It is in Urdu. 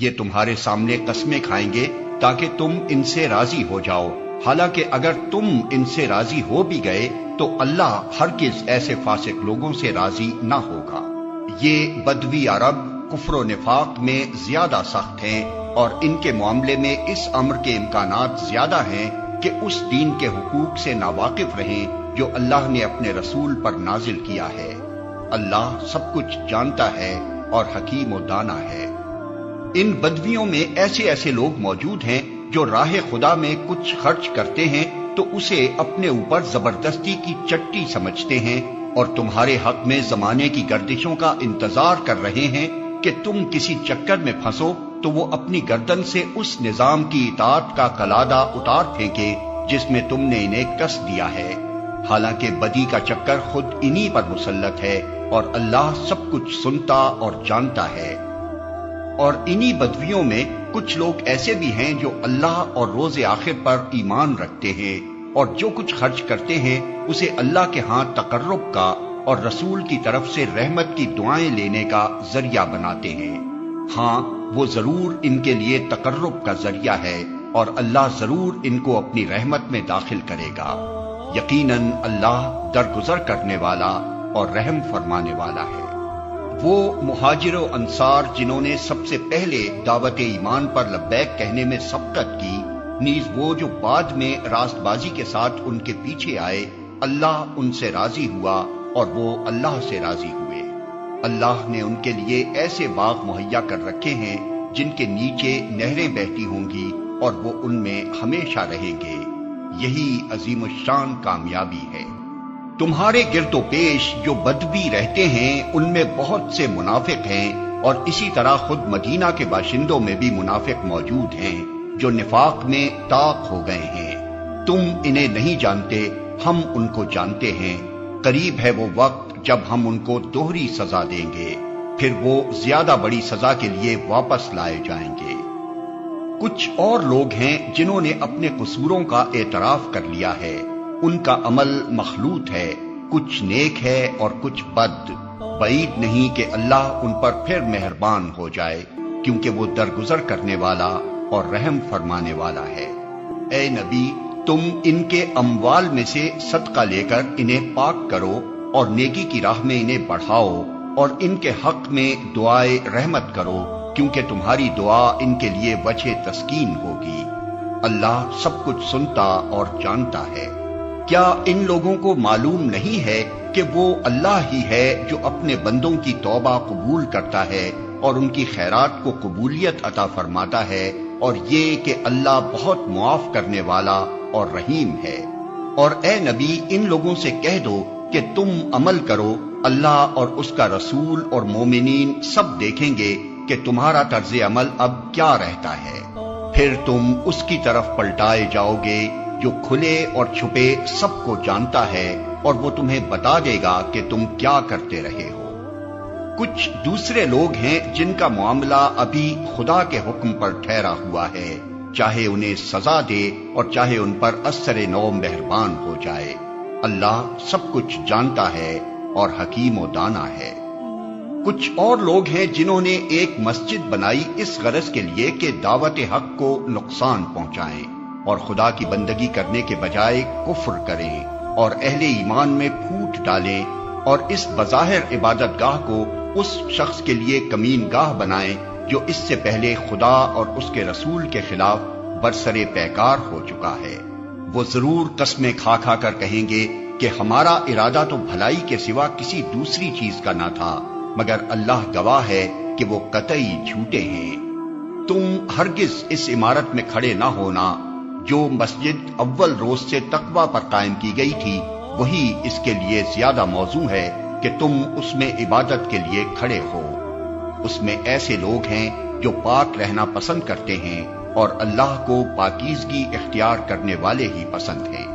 یہ تمہارے سامنے قسمیں کھائیں گے تاکہ تم ان سے راضی ہو جاؤ، حالانکہ اگر تم ان سے راضی ہو بھی گئے تو اللہ ہرگز ایسے فاسق لوگوں سے راضی نہ ہوگا۔ یہ بدوی عرب کفر و نفاق میں زیادہ سخت ہیں اور ان کے معاملے میں اس امر کے امکانات زیادہ ہیں کہ اس دین کے حقوق سے ناواقف رہیں جو اللہ نے اپنے رسول پر نازل کیا ہے۔ اللہ سب کچھ جانتا ہے اور حکیم و دانا ہے۔ ان بدویوں میں ایسے ایسے لوگ موجود ہیں جو راہ خدا میں کچھ خرچ کرتے ہیں تو اسے اپنے اوپر زبردستی کی چٹی سمجھتے ہیں اور تمہارے حق میں زمانے کی گردشوں کا انتظار کر رہے ہیں کہ تم کسی چکر میں پھنسو تو وہ اپنی گردن سے اس نظام کی اطاعت کا قلادہ اتار پھینکے جس میں تم نے انہیں کس دیا ہے، حالانکہ بدی کا چکر خود انہی پر مسلط ہے اور اللہ سب کچھ سنتا اور جانتا ہے۔ اور انہی بدویوں میں کچھ لوگ ایسے بھی ہیں جو اللہ اور روز آخر پر ایمان رکھتے ہیں اور جو کچھ خرچ کرتے ہیں اسے اللہ کے ہاں تقرب کا اور رسول کی طرف سے رحمت کی دعائیں لینے کا ذریعہ بناتے ہیں۔ ہاں، وہ ضرور ان کے لیے تقرب کا ذریعہ ہے اور اللہ ضرور ان کو اپنی رحمت میں داخل کرے گا۔ یقیناً اللہ درگزر کرنے والا اور رحم فرمانے والا ہے۔ وہ مہاجر و انصار جنہوں نے سب سے پہلے دعوت ایمان پر لبیک کہنے میں سبقت کی، نیز وہ جو بعد میں راست بازی کے ساتھ ان کے پیچھے آئے، اللہ ان سے راضی ہوا اور وہ اللہ سے راضی ہوئے۔ اللہ نے ان کے لیے ایسے باغ مہیا کر رکھے ہیں جن کے نیچے نہریں بہتی ہوں گی اور وہ ان میں ہمیشہ رہیں گے۔ یہی عظیم الشان کامیابی ہے۔ تمہارے گرد و پیش جو بدوی رہتے ہیں ان میں بہت سے منافق ہیں، اور اسی طرح خود مدینہ کے باشندوں میں بھی منافق موجود ہیں جو نفاق میں طاق ہو گئے ہیں۔ تم انہیں نہیں جانتے، ہم ان کو جانتے ہیں۔ قریب ہے وہ وقت جب ہم ان کو دوہری سزا دیں گے، پھر وہ زیادہ بڑی سزا کے لیے واپس لائے جائیں گے۔ کچھ اور لوگ ہیں جنہوں نے اپنے قصوروں کا اعتراف کر لیا ہے، ان کا عمل مخلوط ہے، کچھ نیک ہے اور کچھ بد۔ بعید نہیں کہ اللہ ان پر پھر مہربان ہو جائے، کیونکہ وہ درگزر کرنے والا اور رحم فرمانے والا ہے۔ اے نبی، تم ان کے اموال میں سے صدقہ لے کر انہیں پاک کرو اور نیکی کی راہ میں انہیں بڑھاؤ اور ان کے حق میں دعائے رحمت کرو، کیونکہ تمہاری دعا ان کے لیے وجہ تسکین ہوگی۔ اللہ سب کچھ سنتا اور جانتا ہے۔ کیا ان لوگوں کو معلوم نہیں ہے کہ وہ اللہ ہی ہے جو اپنے بندوں کی توبہ قبول کرتا ہے اور ان کی خیرات کو قبولیت عطا فرماتا ہے، اور یہ کہ اللہ بہت معاف کرنے والا اور رحیم ہے۔ اور اے نبی، ان لوگوں سے کہہ دو کہ تم عمل کرو، اللہ اور اس کا رسول اور مومنین سب دیکھیں گے کہ تمہارا طرز عمل اب کیا رہتا ہے، پھر تم اس کی طرف پلٹائے جاؤ گے جو کھلے اور چھپے سب کو جانتا ہے، اور وہ تمہیں بتا دے گا کہ تم کیا کرتے رہے ہو۔ کچھ دوسرے لوگ ہیں جن کا معاملہ ابھی خدا کے حکم پر ٹھہرا ہوا ہے، چاہے انہیں سزا دے اور چاہے ان پر اثر نو مہربان ہو جائے۔ اللہ سب کچھ جانتا ہے اور حکیم و دانا ہے۔ کچھ اور لوگ ہیں جنہوں نے ایک مسجد بنائی اس غرض کے لیے کہ دعوت حق کو نقصان پہنچائیں اور خدا کی بندگی کرنے کے بجائے کفر کریں اور اہل ایمان میں پھوٹ ڈالیں، اور اس بظاہر عبادت گاہ کو اس شخص کے لیے کمین گاہ بنائیں جو اس سے پہلے خدا اور اس کے رسول کے خلاف برسرے پیکار ہو چکا ہے۔ وہ ضرور قسمیں کھا کھا کر کہیں گے کہ ہمارا ارادہ تو بھلائی کے سوا کسی دوسری چیز کا نہ تھا، مگر اللہ گواہ ہے کہ وہ قطعی جھوٹے ہیں۔ تم ہرگز اس عمارت میں کھڑے نہ ہونا جو مسجد اول روز سے تقوی پر قائم کی گئی تھی، وہی اس کے لیے زیادہ موزوں ہے کہ تم اس میں عبادت کے لیے کھڑے ہو۔ اس میں ایسے لوگ ہیں جو پاک رہنا پسند کرتے ہیں، اور اللہ کو پاکیزگی اختیار کرنے والے ہی پسند ہیں۔